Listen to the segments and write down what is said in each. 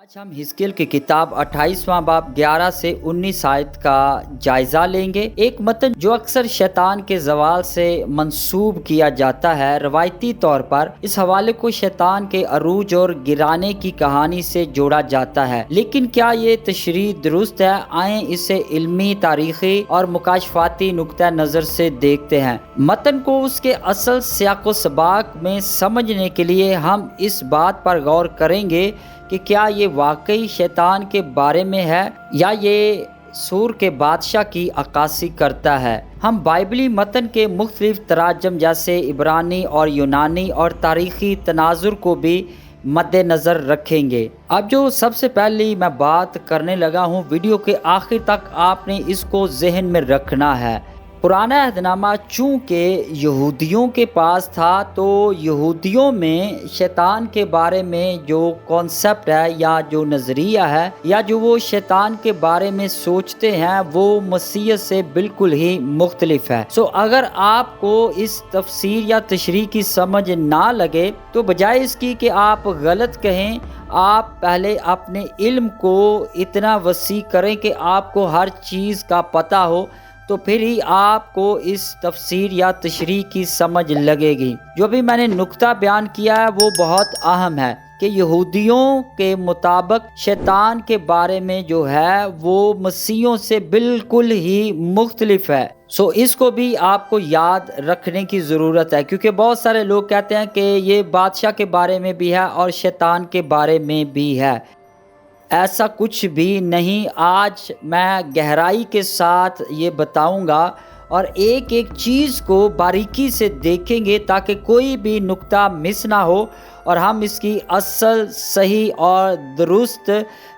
آج ہم حزقیل کی کتاب 28واں باب 11 سے 19 آیت کا جائزہ لیں گے۔ ایک متن جو اکثر شیطان کے زوال سے منسوب کیا جاتا ہے، روایتی طور پر اس حوالے کو شیطان کے عروج اور گرانے کی کہانی سے جوڑا جاتا ہے، لیکن کیا یہ تشریح درست ہے؟ آئیں اسے علمی، تاریخی اور مکاشفاتی نقطہ نظر سے دیکھتے ہیں۔ متن کو اس کے اصل سیاق و سباق میں سمجھنے کے لیے ہم اس بات پر غور کریں گے کہ کیا یہ واقعی شیطان کے بارے میں ہے یا یہ سور کے بادشاہ کی عکاسی کرتا ہے۔ ہم بائبلی متن کے مختلف تراجم جیسے عبرانی اور یونانی اور تاریخی تناظر کو بھی مد نظر رکھیں گے۔ اب جو سب سے پہلی میں بات کرنے لگا ہوں، ویڈیو کے آخر تک آپ نے اس کو ذہن میں رکھنا ہے۔ پرانا عہد نامہ چونکہ یہودیوں کے پاس تھا، تو یہودیوں میں شیطان کے بارے میں جو کانسیپٹ ہے یا جو نظریہ ہے یا جو وہ شیطان کے بارے میں سوچتے ہیں، وہ مسیحیت سے بالکل ہی مختلف ہے۔ اگر آپ کو اس تفسیر یا تشریح کی سمجھ نہ لگے تو بجائے اس کی کہ آپ غلط کہیں، آپ پہلے اپنے علم کو اتنا وسیع کریں کہ آپ کو ہر چیز کا پتہ ہو، تو پھر ہی آپ کو اس تفسیر یا تشریح کی سمجھ لگے گی۔ جو بھی میں نے نقطہ بیان کیا ہے وہ بہت اہم ہے کہ یہودیوں کے مطابق شیطان کے بارے میں جو ہے وہ مسیحیوں سے بالکل ہی مختلف ہے۔ اس کو بھی آپ کو یاد رکھنے کی ضرورت ہے، کیونکہ بہت سارے لوگ کہتے ہیں کہ یہ بادشاہ کے بارے میں بھی ہے اور شیطان کے بارے میں بھی ہے۔ ایسا کچھ بھی نہیں۔ آج میں گہرائی کے ساتھ یہ بتاؤں گا اور ایک ایک چیز کو باریکی سے دیکھیں گے تاکہ کوئی بھی نقطہ مس نہ ہو اور ہم اس کی اصل، صحیح اور درست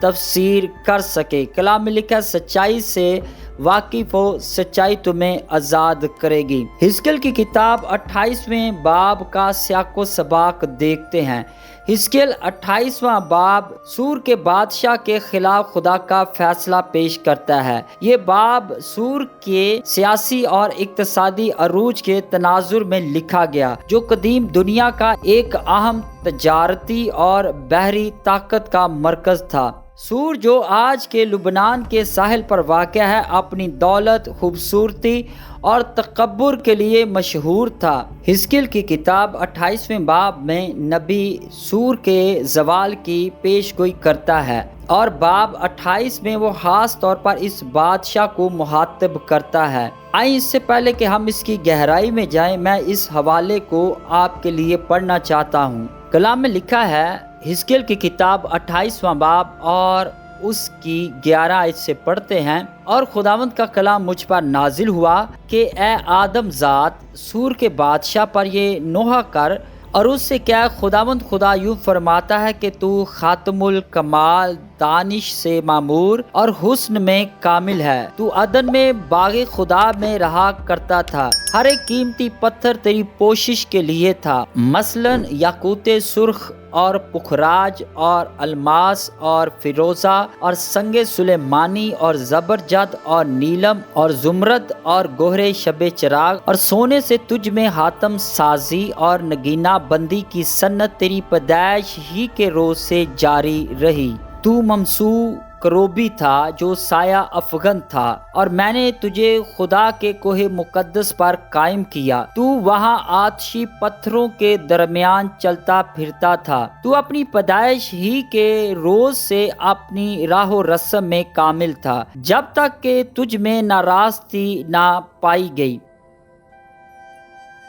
تفسیر کر سکیں۔ کلام میں لکھا ہے، سچائی سے واقف ہو، سچائی تمہیں آزاد کرے گی۔ حزقیل کی کتاب 28ویں باب کا سیاق و سباق دیکھتے ہیں۔ حزقیل 28واں باب سور کے بادشاہ کے خلاف خدا کا فیصلہ پیش کرتا ہے۔ یہ باب سور کے سیاسی اور اقتصادی عروج کے تناظر میں لکھا گیا، جو قدیم دنیا کا ایک اہم تجارتی اور بحری طاقت کا مرکز تھا۔ سور، جو آج کے لبنان کے ساحل پر واقع ہے، اپنی دولت، خوبصورتی اور تکبر کے لیے مشہور تھا۔ حزقیل کی کتاب 28ویں باب میں نبی سور کے زوال کی پیش گوئی کرتا ہے، اور باب 28 میں وہ خاص طور پر اس بادشاہ کو مخاطب کرتا ہے۔ آئیں، اس سے پہلے کہ ہم اس کی گہرائی میں جائیں، میں اس حوالے کو آپ کے لیے پڑھنا چاہتا ہوں۔ کلام میں لکھا ہے، حزقیل کی کتاب 28واں باب اور اس کی 11 آیت سے پڑھتے ہیں، اور خداوند کا کلام مجھ پر نازل ہوا کہ اے آدم ذات، سور کے بادشاہ پر یہ نوحہ کر اور اس سے کیا، خداوند خدا یوں فرماتا ہے کہ تو خاتم الکمال، دانش سے معمور اور حسن میں کامل ہے۔ تو عدن میں باغ خدا میں رہا کرتا تھا، ہر ایک قیمتی پتھر تیری پوشش کے لیے تھا، مثلاً یاقوت سرخ اور پخراج اور الماس اور فیروزہ اور سنگ سلیمانی اور زبرجد اور نیلم اور زمرد اور گوہر شب چراغ، اور سونے سے تجھ میں حاتم سازی اور نگینہ بندی کی سنت تیری پیدائش ہی کے روز سے جاری رہی۔ تو ممسوح کروبی تھا جو سایہ افغن تھا، اور میں نے تجھے خدا کے کوہ مقدس پر قائم کیا۔ تو وہاں آتشی پتھروں کے درمیان چلتا پھرتا تھا۔ تو اپنی پیدائش ہی کے روز سے اپنی راہ و رسم میں کامل تھا، جب تک کہ تجھ میں نہ راستی نہ پائی گئی۔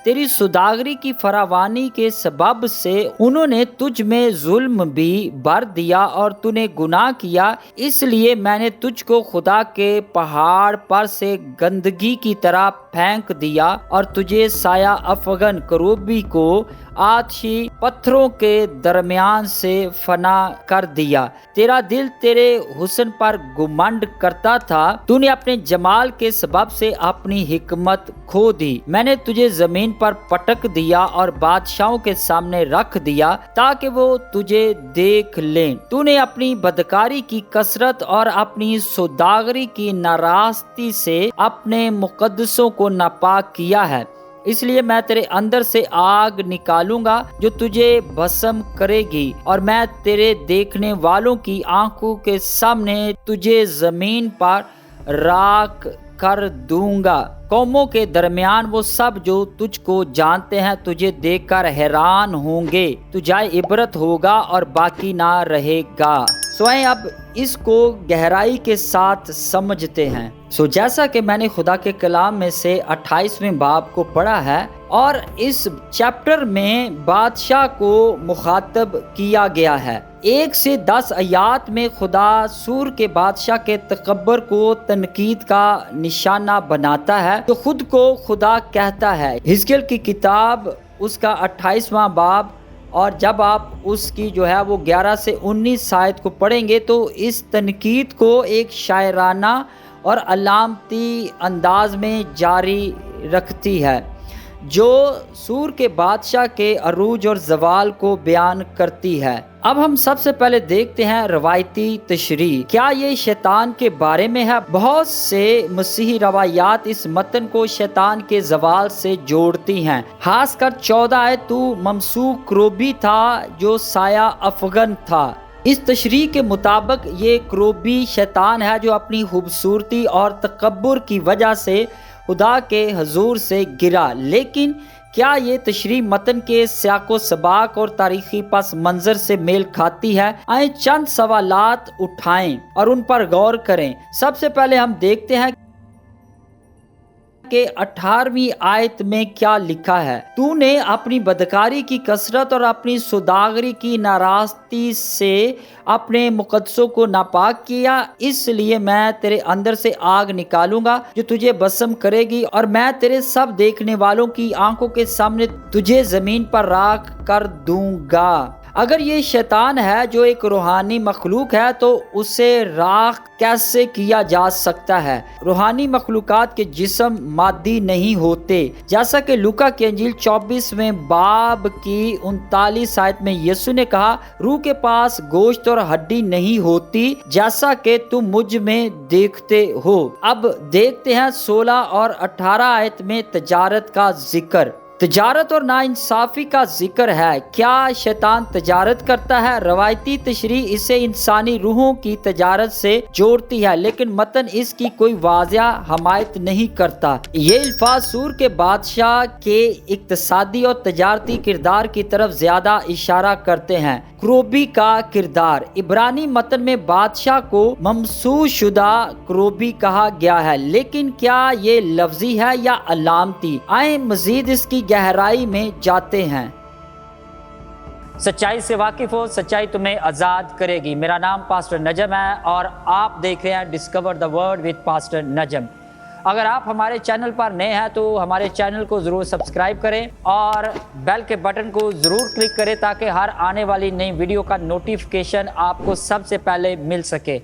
تیری سوداگری کی فراوانی کے سبب سے انہوں نے تجھ میں ظلم بھی بھر دیا اور تو نے گناہ کیا، اس لیے میں نے تجھ کو خدا کے پہاڑ پر سے گندگی کی طرح پھینک دیا اور تجھے سایہ افغن کروبی کو آتشی پتھروں کے درمیان سے فنا کر دیا۔ تیرا دل تیرے حسن پر گمنڈ کرتا تھا، تو نے اپنے جمال کے سبب سے اپنی حکمت کھو دی۔ میں نے تجھے زمین پر پٹک دیا اور بادشاہوں کے سامنے رکھ دیا تاکہ وہ تجھے دیکھ لیں۔ تو نے اپنی بدکاری کی کثرت اور اپنی سوداگری کی ناراستی سے اپنے مقدسوں کو ناپاک کیا ہے، اس لیے میں تیرے اندر سے آگ نکالوں گا جو تجھے بھسم کرے گی، اور میں تیرے دیکھنے والوں کی آنکھوں کے سامنے تجھے زمین پر راکھ کر دوں گا۔ قوموں کے درمیان وہ سب جو تجھ کو جانتے ہیں تجھے دیکھ کر حیران ہوں گے، تجھے عبرت ہوگا اور باقی نہ رہے گا۔ آئیں اب اس کو گہرائی کے ساتھ سمجھتے ہیں۔ جیسا کہ میں نے خدا کے کلام میں سے 28ویں باب کو پڑھا ہے، اور اس چیپٹر میں بادشاہ کو مخاطب کیا گیا ہے۔ 1 سے 10 آیات میں خدا سور کے بادشاہ کے تکبر کو تنقید کا نشانہ بناتا ہے، جو خود کو خدا کہتا ہے۔ حزقیل کی کتاب اس کا 28واں باب، اور جب آپ اس کی وہ 11 سے 19 آیت کو پڑھیں گے تو اس تنقید کو ایک شاعرانہ اور علامتی انداز میں جاری رکھتی ہے، جو سور کے بادشاہ کے عروج اور زوال کو بیان کرتی ہے۔ اب ہم سب سے پہلے دیکھتے ہیں روایتی تشریح۔ کیا یہ شیطان کے بارے میں ہے؟ بہت سے مسیحی روایات اس متن کو شیطان کے زوال سے جوڑتی ہیں، خاص کر 14 آیت تو ممسوح کروبی تھا جو سایہ افغن تھا۔ اس تشریح کے مطابق یہ کروبی شیطان ہے جو اپنی خوبصورتی اور تکبر کی وجہ سے خدا کے حضور سے گرا۔ لیکن کیا یہ تشریح متن کے سیاق و سباق اور تاریخی پس منظر سے میل کھاتی ہے؟ آئیں چند سوالات اٹھائیں اور ان پر غور کریں۔ سب سے پہلے ہم دیکھتے ہیں کہ 18ویں آیت میں کیا لکھا ہے۔ تو نے اپنی بدکاری کی کثرت اور اپنی سوداگری کی ناراستی سے اپنے مقدسوں کو ناپاک کیا، اس لیے میں تیرے اندر سے آگ نکالوں گا جو تجھے بھسم کرے گی، اور میں تیرے سب دیکھنے والوں کی آنکھوں کے سامنے تجھے زمین پر راکھ کر دوں گا۔ اگر یہ شیطان ہے جو ایک روحانی مخلوق ہے تو اسے راکھ کیسے کیا جا سکتا ہے؟ روحانی مخلوقات کے جسم مادی نہیں ہوتے، جیسا کہ لوکا کی انجیل 24ویں باب کی 39 آیت میں یسوع نے کہا، روح کے پاس گوشت اور ہڈی نہیں ہوتی جیسا کہ تم مجھ میں دیکھتے ہو۔ اب دیکھتے ہیں 16 اور 18 آیت میں تجارت کا ذکر۔ تجارت اور ناانصافی کا ذکر ہے۔ کیا شیطان تجارت کرتا ہے؟ روایتی تشریح اسے انسانی روحوں کی تجارت سے جوڑتی ہے، لیکن متن اس کی کوئی واضح حمایت نہیں کرتا۔ یہ الفاظ سور کے بادشاہ کے اقتصادی اور تجارتی کردار کی طرف زیادہ اشارہ کرتے ہیں۔ کروبی کا کردار۔ عبرانی متن میں بادشاہ کو ممسوح شدہ کروبی کہا گیا ہے، لیکن کیا یہ لفظی ہے یا علامتی؟ آئیں مزید اس کی گہرائی میں جاتے ہیں۔ سچائی سے واقف ہو، سچائی تمہیں آزاد کرے گی۔ میرا نام پاسٹر نجم ہے اور آپ دیکھ رہے ہیں discover the word with pastor Najam. اگر آپ ہمارے چینل پر نئے ہیں تو ہمارے چینل کو ضرور سبسکرائب کریں اور بیل کے بٹن کو ضرور کلک کریں تاکہ ہر آنے والی نئی ویڈیو کا نوٹیفیکیشن آپ کو سب سے پہلے مل سکے۔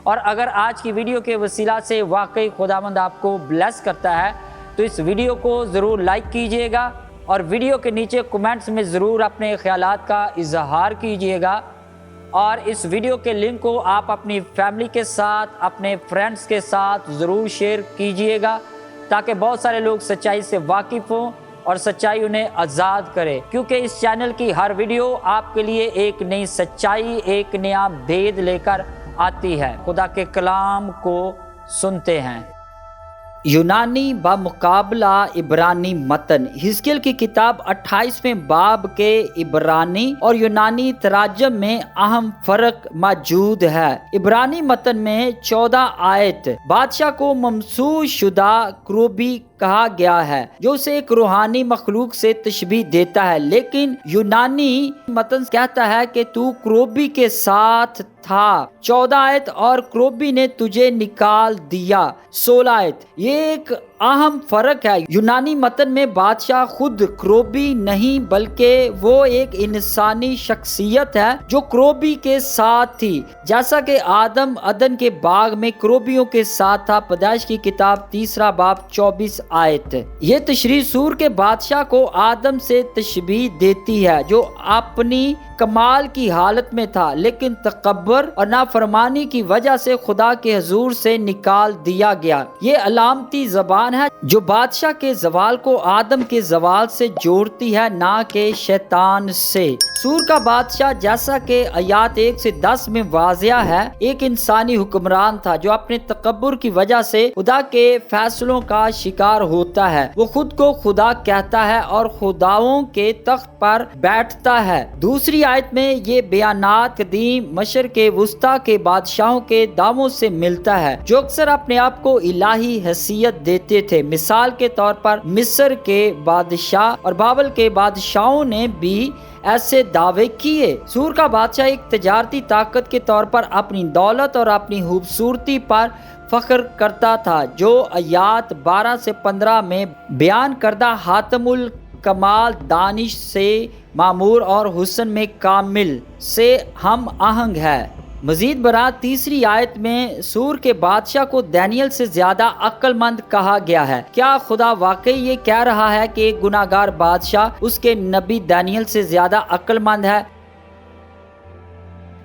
اور اگر آج کی ویڈیو کے وسیلہ سے واقعی خداوند آپ کو بلیس کرتا ہے تو اس ویڈیو کو ضرور لائک کیجئے گا، اور ویڈیو کے نیچے کمنٹس میں ضرور اپنے خیالات کا اظہار کیجئے گا، اور اس ویڈیو کے لنک کو آپ اپنی فیملی کے ساتھ، اپنے فرینڈز کے ساتھ ضرور شیئر کیجئے گا تاکہ بہت سارے لوگ سچائی سے واقف ہوں اور سچائی انہیں آزاد کرے، کیونکہ اس چینل کی ہر ویڈیو آپ کے لیے ایک نئی سچائی، ایک نیا بھید لے کر آتی ہے۔ خدا کے کلام کو سنتے ہیں۔ یونانی بمقابلہ عبرانی متن۔ حزقیل کی کتاب 28ویں باب کے عبرانی اور یونانی تراجم میں اہم فرق موجود ہے۔ عبرانی متن میں 14 آیت بادشاہ کو ممسوح شدہ کروبی کہا گیا ہے جو اسے ایک روحانی مخلوق سے تشبیہ دیتا ہے، لیکن یونانی متن کہتا ہے کہ تو کروبی کے ساتھ تھا۔ 14 آیت اور کروبی نے تجھے نکال دیا۔ 16 آیت۔ یہ ایک اہم فرق ہے۔ یونانی متن میں بادشاہ خود کروبی نہیں بلکہ وہ ایک انسانی شخصیت ہے جو کروبی کے ساتھ تھی، جیسا کہ آدم عدن کے باغ میں کروبیوں کے ساتھ تھا۔ پیدائش کی کتاب 3 باب 24 آیت۔ یہ تشریح سور کے بادشاہ کو آدم سے تشبیہ دیتی ہے جو اپنی کمال کی حالت میں تھا، لیکن تکبر اور نافرمانی کی وجہ سے خدا کے حضور سے نکال دیا گیا۔ یہ علامتی زبان ہے جو بادشاہ کے زوال کو آدم کے زوال سے جوڑتی ہے، نہ کہ شیطان سے۔ سور کا بادشاہ، جیسا کہ آیات 1 سے 10 میں واضح ہے، ایک انسانی حکمران تھا جو اپنے تکبر کی وجہ سے خدا کے فیصلوں کا شکار ہوتا ہے۔ وہ خود کو خدا کہتا ہے اور خداؤں کے تخت پر بیٹھتا ہے۔ دوسری آیت میں یہ بیانات قدیم مشرق وسطی کے بادشاہوں کے دعووں سے ملتا ہے جو اکثر اپنے آپ کو الہی حیثیت دیتے تھے۔ مثال کے طور پر مصر کے بادشاہ اور بابل کے بادشاہوں نے بھی ایسے دعوے کیے۔ سور کا بادشاہ ایک تجارتی طاقت کے طور پر اپنی دولت اور اپنی خوبصورتی پر فخر کرتا تھا، جو آیات 12 سے 15 میں بیان کردہ حاتم الکمال، دانش سے معمور اور حسن میں کامل سے ہم آہنگ ہے۔ مزید برآں تیسری آیت میں سور کے بادشاہ کو دانیل سے زیادہ عقل مند کہا گیا ہے۔ کیا خدا واقعی یہ کہہ رہا ہے کہ ایک گناہ گار بادشاہ اس کے نبی دانیل سے زیادہ عقل مند ہے؟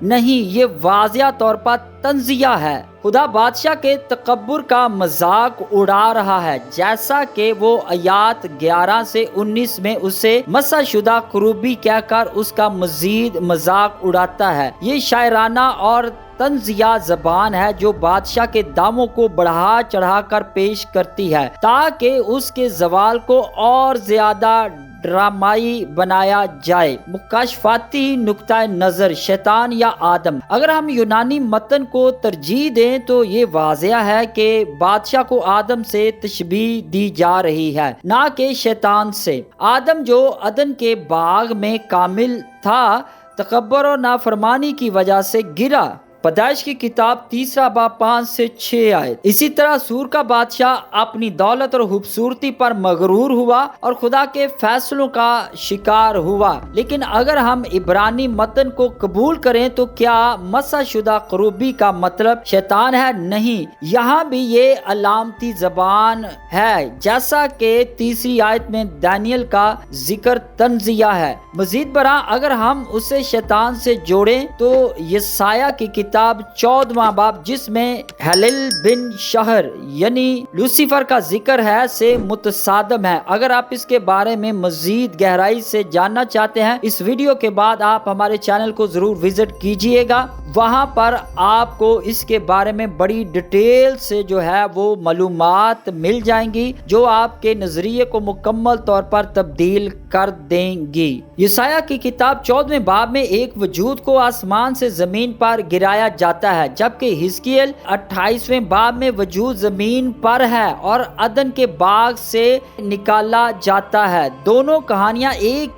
نہیں، یہ واضح طور پر تنزیہ ہے۔ خدا بادشاہ کے تکبر کا مذاق اڑا رہا ہے، جیسا کہ وہ آیات 11 سے 19 میں اسے مسح شدہ کروبی کہہ کر اس کا مزید مذاق اڑاتا ہے۔ یہ شاعرانہ اور طنزیہ زبان ہے جو بادشاہ کے دعووں کو بڑھا چڑھا کر پیش کرتی ہے تاکہ اس کے زوال کو اور زیادہ ڈرامائی بنایا جائے۔ مکاشفاتی نقطہ نظر، شیطان یا آدم۔ اگر ہم یونانی متن کو ترجیح دیں تو یہ واضح ہے کہ بادشاہ کو آدم سے تشبیہ دی جا رہی ہے، نہ کہ شیطان سے۔ آدم جو عدن کے باغ میں کامل تھا، تکبر اور نافرمانی کی وجہ سے گرا۔ پیدائش کی کتاب 3 باب 5 سے 6 آیت۔ اسی طرح سور کا بادشاہ اپنی دولت اور خوبصورتی پر مغرور ہوا اور خدا کے فیصلوں کا شکار ہوا۔ لیکن اگر ہم عبرانی متن کو قبول کریں تو کیا مسح شدہ کروبی کا مطلب شیطان ہے؟ نہیں، یہاں بھی یہ علامتی زبان ہے، جیسا کہ تیسری آیت میں دانیل کا ذکر تنزیہ ہے۔ مزید برآں اگر ہم اسے شیطان سے جوڑیں تو یسایہ کی کتاب 14 باب، جس میں ہلیل بن شہر یعنی لوسیفر کا ذکر ہے، سے متصادم ہے۔ اگر آپ اس کے بارے میں مزید گہرائی سے جاننا چاہتے ہیں، اس ویڈیو کے بعد آپ ہمارے چینل کو ضرور وزٹ کیجئے گا، وہاں پر آپ کو اس کے بارے میں بڑی ڈیٹیل سے جو ہے وہ معلومات مل جائیں گی جو آپ کے نظریے کو مکمل طور پر تبدیل کر دیں گی۔ یسایہ کی کتاب 14 باب میں ایک وجود کو آسمان سے زمین پر گرایا جاتا ہے، جبکہ حزقیل 28 باب میں وجود زمین پر ہے اور عدن کے باغ سے نکالا جاتا ہے۔ دونوں کہانیاں ایک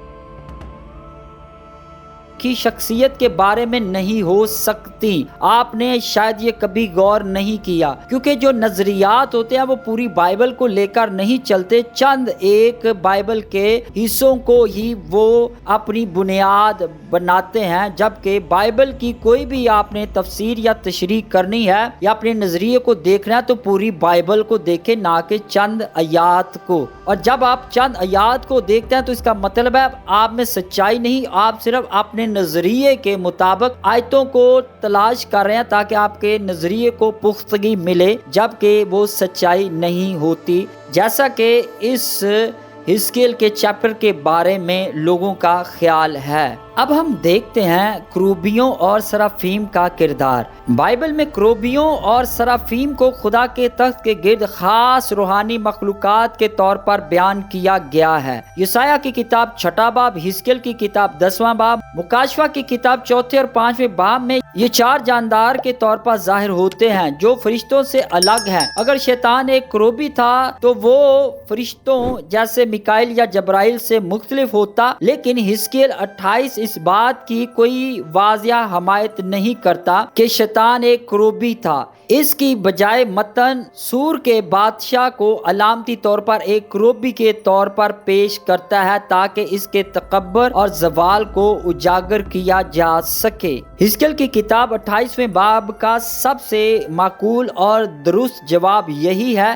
کی شخصیت کے بارے میں نہیں ہو سکتی۔ آپ نے شاید یہ کبھی غور نہیں کیا، کیونکہ جو نظریات ہوتے ہیں وہ پوری بائبل کو لے کر نہیں چلتے، چند ایک بائبل کے حصوں کو ہی وہ اپنی بنیاد بناتے ہیں، جبکہ بائبل کی کوئی بھی آپ نے تفسیر یا تشریح کرنی ہے یا اپنے نظریے کو دیکھنا ہے تو پوری بائبل کو دیکھیں، نہ کہ چند آیات کو۔ اور جب آپ چند آیات کو دیکھتے ہیں تو اس کا مطلب ہے آپ میں سچائی نہیں، آپ صرف اپنے نظریے کے مطابق آیتوں کو تلاش کر رہے ہیں تاکہ آپ کے نظریے کو پختگی ملے، جبکہ وہ سچائی نہیں ہوتی، جیسا کہ اس حزقیل کے چیپٹر کے بارے میں لوگوں کا خیال ہے۔ اب ہم دیکھتے ہیں کروبیوں اور سرافیم کا کردار۔ بائبل میں کروبیوں اور سرافیم کو خدا کے تخت کے گرد خاص روحانی مخلوقات کے طور پر بیان کیا گیا ہے۔ یسایہ کی کتاب 6 باب، حزقیل کی کتاب 10 باب، مکاشفہ کی کتاب 4 اور 5 باب میں یہ 4 جاندار کے طور پر ظاہر ہوتے ہیں جو فرشتوں سے الگ ہیں۔ اگر شیطان ایک کروبی تھا تو وہ فرشتوں جیسے میکائیل یا جبرائیل سے مختلف ہوتا، لیکن حزقیل 28 اس بات کی کوئی واضح حمایت نہیں کرتا کہ شیطان ایک کروبی تھا۔ اس کی بجائے متن سور کے بادشاہ کو علامتی طور پر ایک کروبی کے طور پر پیش کرتا ہے تاکہ اس کے تکبر اور زوال کو اجاگر کیا جا سکے۔ حزقیل کی کتاب 28 باب کا سب سے معقول اور درست جواب یہی ہے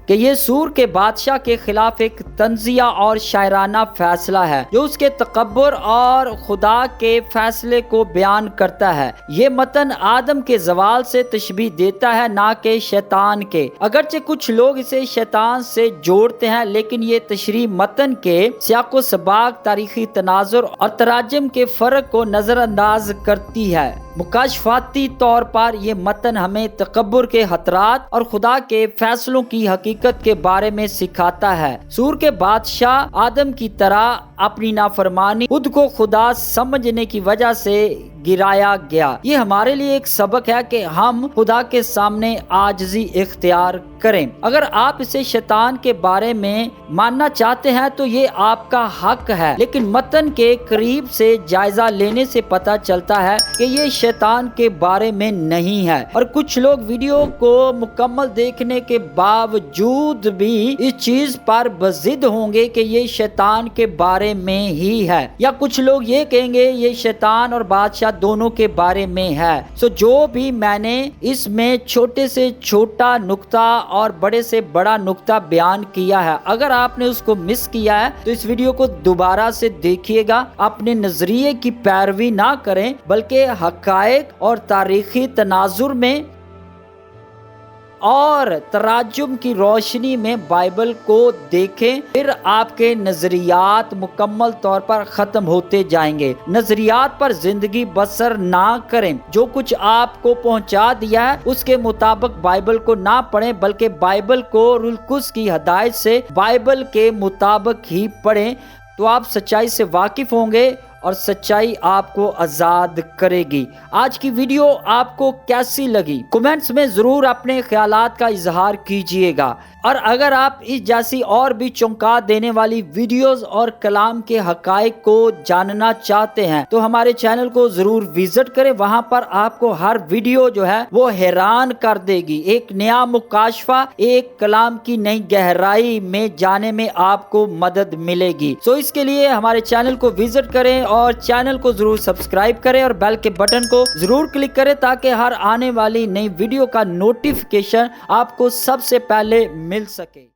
کہ یہ سور کے بادشاہ کے خلاف ایک تنزیہ اور شاعرانہ فیصلہ ہے جو اس کے تکبر اور خدا کے فیصلے کو بیان کرتا ہے۔ یہ متن آدم کے زوال سے تشبیہ دیتا ہے، نہ کہ شیطان کے۔ اگرچہ کچھ لوگ اسے شیطان سے جوڑتے ہیں، لیکن یہ تشریح متن کے سیاق و سباق، تاریخی تناظر اور تراجم کے فرق کو نظر انداز کرتی ہے۔ مکاشفاتی طور پر یہ متن ہمیں تکبر کے خطرات اور خدا کے فیصلوں کی حقیقت کے بارے میں سکھاتا ہے۔ سور کے بادشاہ آدم کی طرح اپنی نافرمانی، خود کو خدا سمجھنے کی وجہ سے گرایا گیا۔ یہ ہمارے لیے ایک سبق ہے کہ ہم خدا کے سامنے عاجزی اختیار کریں۔ اگر آپ اسے شیطان کے بارے میں ماننا چاہتے ہیں تو یہ آپ کا حق ہے، لیکن متن کے قریب سے جائزہ لینے سے پتہ چلتا ہے کہ یہ شیطان کے بارے میں نہیں ہے۔ اور کچھ لوگ ویڈیو کو مکمل دیکھنے کے باوجود بھی اس چیز پر بضد ہوں گے کہ یہ شیطان کے بارے میں ہی ہے، یا کچھ لوگ یہ کہیں گے یہ شیطان اور بادشاہ دونوں کے بارے میں ہے۔ جو بھی میں نے اس میں چھوٹے سے چھوٹا نقطہ اور بڑے سے بڑا نقطہ بیان کیا ہے، اگر آپ نے اس کو مس کیا ہے تو اس ویڈیو کو دوبارہ سے دیکھیے گا۔ اپنے نظریے کی پیروی نہ کریں، بلکہ حقائق اور تاریخی تناظر میں اور تراجم کی روشنی میں بائبل کو دیکھیں، پھر آپ کے نظریات مکمل طور پر ختم ہوتے جائیں گے۔ نظریات پر زندگی بسر نہ کریں۔ جو کچھ آپ کو پہنچا دیا ہے اس کے مطابق بائبل کو نہ پڑھیں، بلکہ بائبل کو روح القدس کی ہدایت سے بائبل کے مطابق ہی پڑھیں، تو آپ سچائی سے واقف ہوں گے اور سچائی آپ کو آزاد کرے گی۔ آج کی ویڈیو آپ کو کیسی لگی؟ کمنٹس میں ضرور اپنے خیالات کا اظہار کیجئے گا، اور اگر آپ اس جیسی اور بھی چونکا دینے والی ویڈیوز اور کلام کے حقائق کو جاننا چاہتے ہیں تو ہمارے چینل کو ضرور وزٹ کریں۔ وہاں پر آپ کو ہر ویڈیو جو ہے وہ حیران کر دے گی، ایک نیا مکاشفہ، ایک کلام کی نئی گہرائی میں جانے میں آپ کو مدد ملے گی۔ اس کے لیے ہمارے چینل کو وزٹ کریں اور چینل کو ضرور سبسکرائب کریں اور بیل کے بٹن کو ضرور کلک کریں تاکہ ہر آنے والی نئی ویڈیو کا نوٹیفیکیشن آپ کو سب سے پہلے مل سکے۔